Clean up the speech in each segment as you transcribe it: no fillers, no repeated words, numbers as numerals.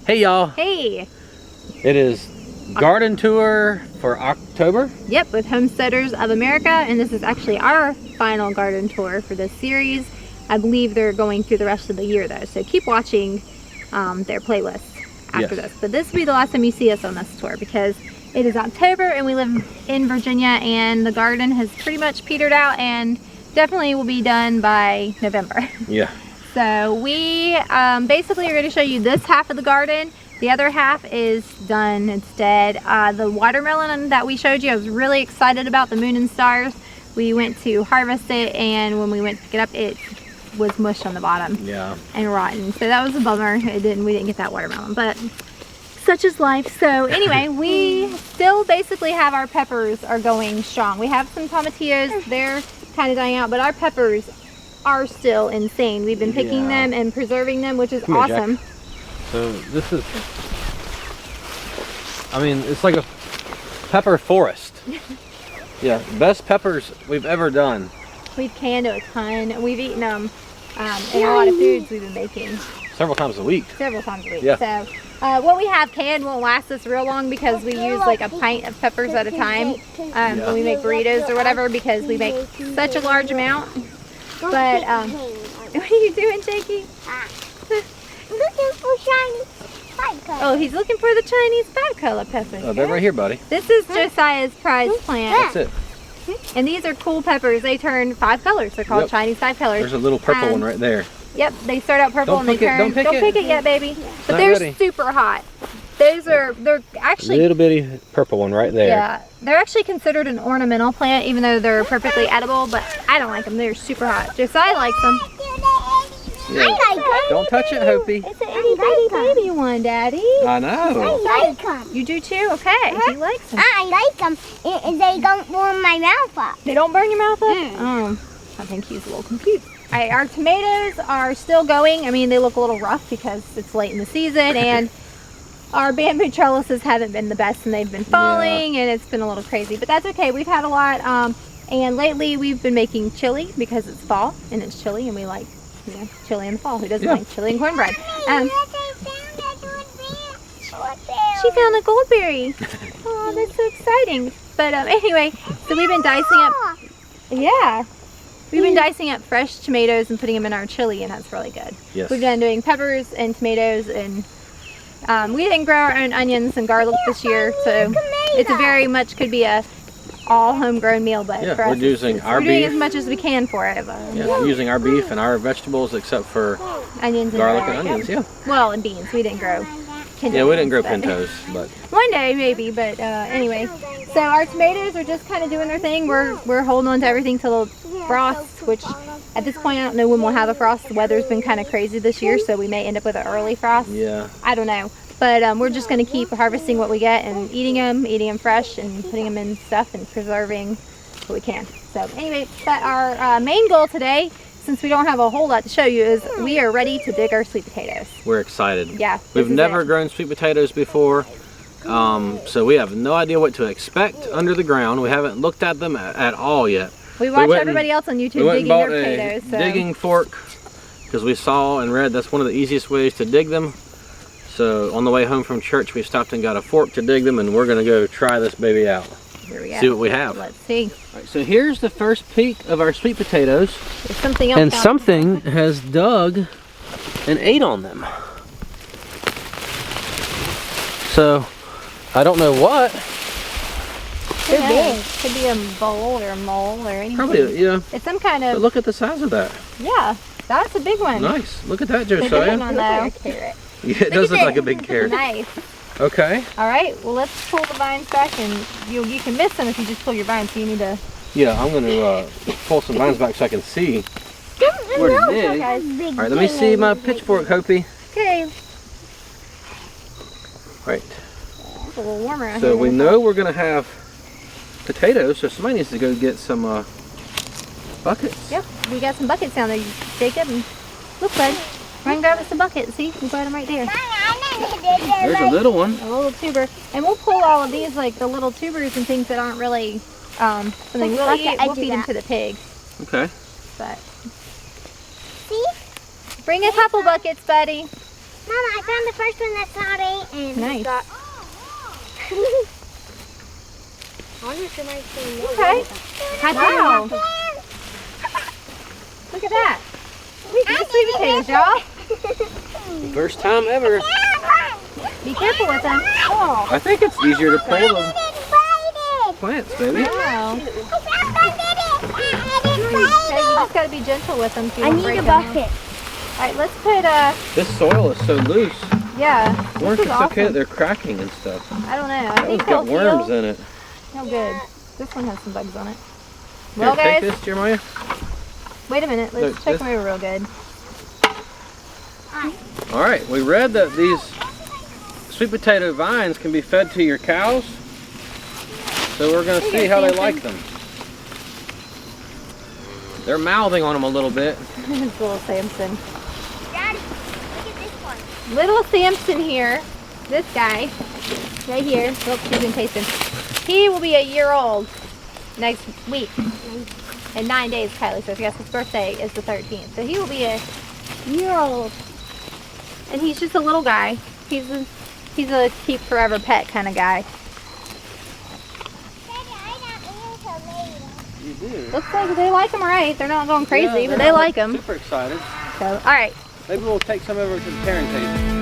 Hey y'all. Hey. It is garden tour for October. Yep, with Homesteaders of America, and this is actually our final garden tour for this series. I believe they're going through the rest of the year though, so keep watching their playlist after this. But this will be the last time you see us on this tour because it is October and we live in Virginia and the garden has pretty much petered out and definitely will be done by November. Yeah. So we basically are going to show you this half of the garden. The other half is done instead. The watermelon that we showed you, I was really excited about, the moon and stars. We went to harvest it and when we went to pick it up, it was mush on the bottom. Yeah. And rotten. So that was a bummer. We didn't get that watermelon, but such is life. So anyway, we still basically have our peppers are going strong. We have some tomatillos, they're kind of dying out, but our peppers are still insane. We've been picking them and preserving them, which is awesome. Jack. So this is, I mean, it's like a pepper forest. Yeah, best peppers we've ever done. We've canned a ton. We've eaten them in a lot of foods we've been making. Several times a week. Several times a week. Yeah. So what we have canned won't last us real long because we use like a pint of peppers at a time when we make burritos or whatever because we make such a large amount. But what are you doing, Jakey? Looking for shiny spike color. Oh, he's looking for the Chinese spike color peppers. Oh, they're right here, buddy. This is Josiah's prize plant. That's it. And these are cool peppers. They turn 5 colors. They're called Chinese 5 colors. There's a little purple one right there. Yep, they start out purple and they turn. Don't pick it yet, baby. But they're super hot. They're actually little bitty purple one right there. Yeah, they're actually considered an ornamental plant, even though they're perfectly edible. But I don't like them. They're super hot. Josiah likes them. Yeah. I like them. Don't touch it, Hopi. It's an itty bitty baby one, Daddy. I know. I like them. You do too? Okay. He likes them. I like them. They don't burn my mouth up. They don't burn your mouth up? I think he's a little confused. All right, our tomatoes are still going. I mean, they look a little rough because it's late in the season and our bamboo trellises haven't been the best and they've been falling and it's been a little crazy, but that's okay. We've had a lot and lately we've been making chili because it's fall and it's chilly and we like chili in the fall. Who doesn't like chili and cornbread? She found a goldberry. Oh, that's so exciting. But anyway, so we've been dicing up. Yeah. We've been dicing up fresh tomatoes and putting them in our chili, and that's really good. Yes. We've been doing peppers and tomatoes, and we didn't grow our own onions and garlic this year, so it's a very much could be a all homegrown meal, but for us, we're using our beef. We're doing as much as we can for it. We're using our beef and our vegetables except for onions, garlic and onions. Yeah. Well, and beans. We didn't grow. Yeah, we didn't grow pintos, but one day maybe. But anyway, so our tomatoes are just kind of doing their thing. We're holding on to everything till the frost, which at this point I don't know when we'll have a frost. The weather's been kind of crazy this year, so we may end up with an early frost. Yeah. I don't know, but we're just going to keep harvesting what we get and eating them fresh and putting them in stuff and preserving what we can. So anyway, but our main goal today, since we don't have a whole lot to show you, is we are ready to dig our sweet potatoes. We're excited. Yeah. We've never grown sweet potatoes before, so we have no idea what to expect under the ground. We haven't looked at them at all yet. We watched everybody else on YouTube digging their potatoes. So. Digging fork, because we saw and read that's one of the easiest ways to dig them. So on the way home from church, we stopped and got a fork to dig them, and we're going to go try this baby out. Here we go. See what we have. Let's see. All right, so here's the first peek of our sweet potatoes. There's something else. And something has dug and ate on them. So I don't know what. They're big. Could be a vole or a mole or anything. Probably, yeah. It's some kind of. But look at the size of that. Yeah, that's a big one. Nice. Look at that, It's a Josiah. big one, though. Like a carrot. Yeah, it does look like a big carrot. Nice. Okay. All right. Well, let's pull the vines back, and you can miss them if you just pull your vines. So you need to. Yeah, I'm going to pull some vines back so I can see where to dig. All right, let me see my pitchfork, Hopi. Okay. Right. It's a little warmer out here. So we know we're going to have potatoes, so somebody needs to go get some buckets. Yep, we got some buckets down there, Jacob. And look, bud. Run grab us a bucket. See, we got them right there. There's a little one. A little tuber. And we'll pull all of these, like the little tubers and things that aren't really something we'll eat. We'll feed them to the pigs. Okay. But see? Bring a couple buckets, buddy. Mama, I found the first one that's not eaten. Nice. Okay. Wow. Look at that. We get sweet potatoes, y'all. First time ever. Be careful with them. Oh. I think it's easier to pull the plants, baby. Wow. I Okay, you just gotta be gentle with them. So you don't need break a them. bucket. Alright, let's put, This soil is so loose. yeah. I wonder if This is it's okay awesome. that they're cracking and stuff. I don't know. I Those think got they'll worms heal. in it. Oh, good. This one has some bugs on it. Here, Well, take guys, this, Jeremiah. wait a minute. Let's Look, check this- them over real good. All right, we read that these sweet potato vines can be fed to your cows. So we're going to Here see you how go, they Samson. like them. They're mouthing on them a little bit. It's little Samson. Daddy, look at this one. Little Samson here. This guy. Right here. Oops, she's been tasting. He will be a year old next week. In 9 days, Kylie says. Yes, his birthday is the 13th. So he will be a year old. And he's just a little guy. He's a keep forever pet kind of guy. Daddy, I got a tomato. You do. Looks like they like him right. They're not going crazy, Yeah, but they're they not like him. Super excited. So, all right. Maybe we'll take some over to the parent table.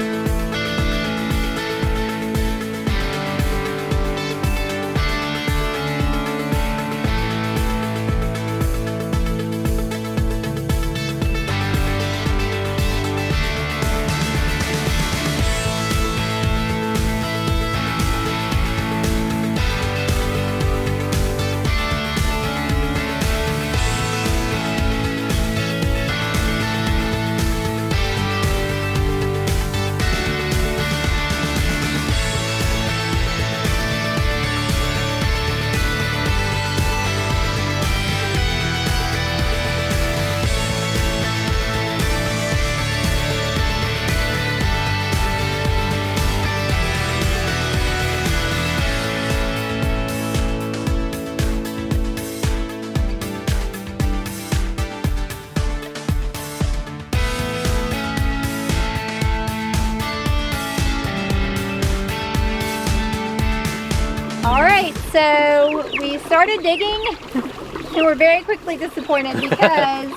All right, so we started digging and we're very quickly disappointed because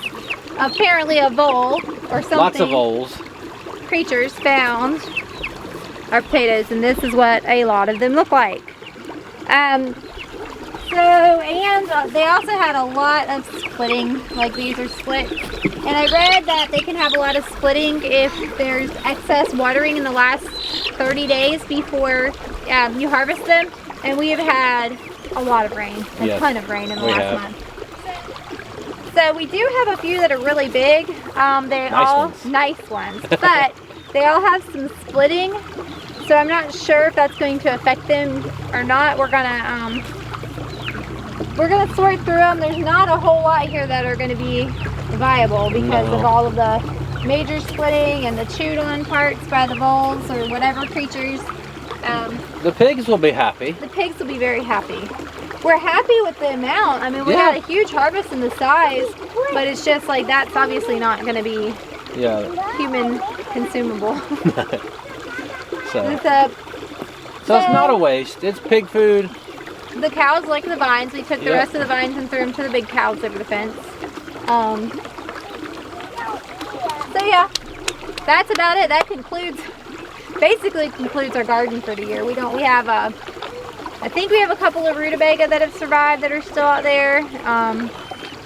apparently a vole or something, Lots of voles. creatures found our potatoes, and this is what a lot of them look like. They also had a lot of splitting, like these are split. And I read that they can have a lot of splitting if there's excess watering in the last 30 days before you harvest them. And we have had a lot of rain, a Yes, ton of rain in the we last have. month. So we do have a few that are really big. They're Nice all ones. nice ones, but they all have some splitting. So I'm not sure if that's going to affect them or not. We're gonna sort through them. There's not a whole lot here that are gonna be viable because of No. all of the major splitting and the chewed on parts by the voles or whatever creatures. The pigs will be happy. The pigs will be very happy. We're happy with the amount. I mean, we Yeah. had a huge harvest in the size, but it's just like that's obviously not going to be Yeah. human consumable. So It's it's not a waste. It's pig food. the cows like the vines. We took the Yeah. rest of the vines and threw them to the big cows over the fence. So yeah, that's about it. That basically concludes our garden for the year. We have I think we have a couple of rutabaga that have survived that are still out there.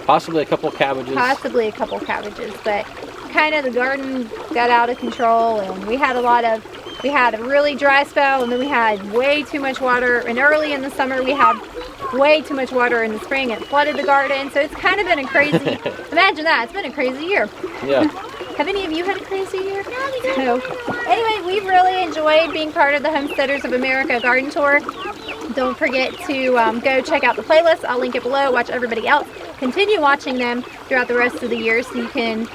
Possibly a couple cabbages. Possibly a couple cabbages, but kind of the garden got out of control, and we had a really dry spell, and then we had way too much water, and early in the summer we had way too much water in the spring. It flooded the garden, so it's kind of been a crazy, imagine that, it's been a crazy year. Yeah. Have any of you had a crazy year? No. Anyway, we've really enjoyed being part of the Homesteaders of America garden tour. Don't forget to go check out the playlist. I'll link it below. Watch everybody else. Continue watching them throughout the rest of the year so you can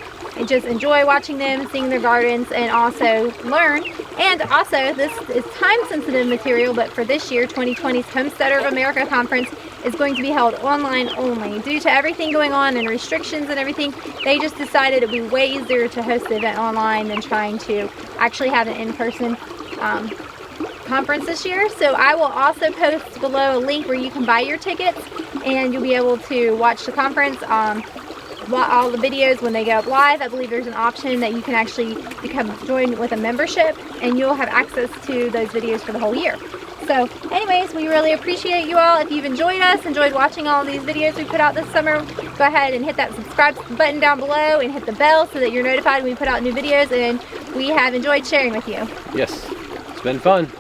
just enjoy watching them, seeing their gardens, and also learn. And also, this is time-sensitive material, but for this year, 2020's Homesteader of America Conference is going to be held online only. Due to everything going on and restrictions and everything, they just decided it would be way easier to host the event online than trying to actually have an in-person conference this year. So I will also post below a link where you can buy your tickets, and you'll be able to watch the conference, all the videos when they go up live. I believe there's an option that you can actually join with a membership, and you'll have access to those videos for the whole year. So anyways, we really appreciate you all. If you've enjoyed us, enjoyed watching all of these videos we put out this summer, go ahead and hit that subscribe button down below and hit the bell so that you're notified when we put out new videos, and we have enjoyed sharing with you. Yes, it's been fun.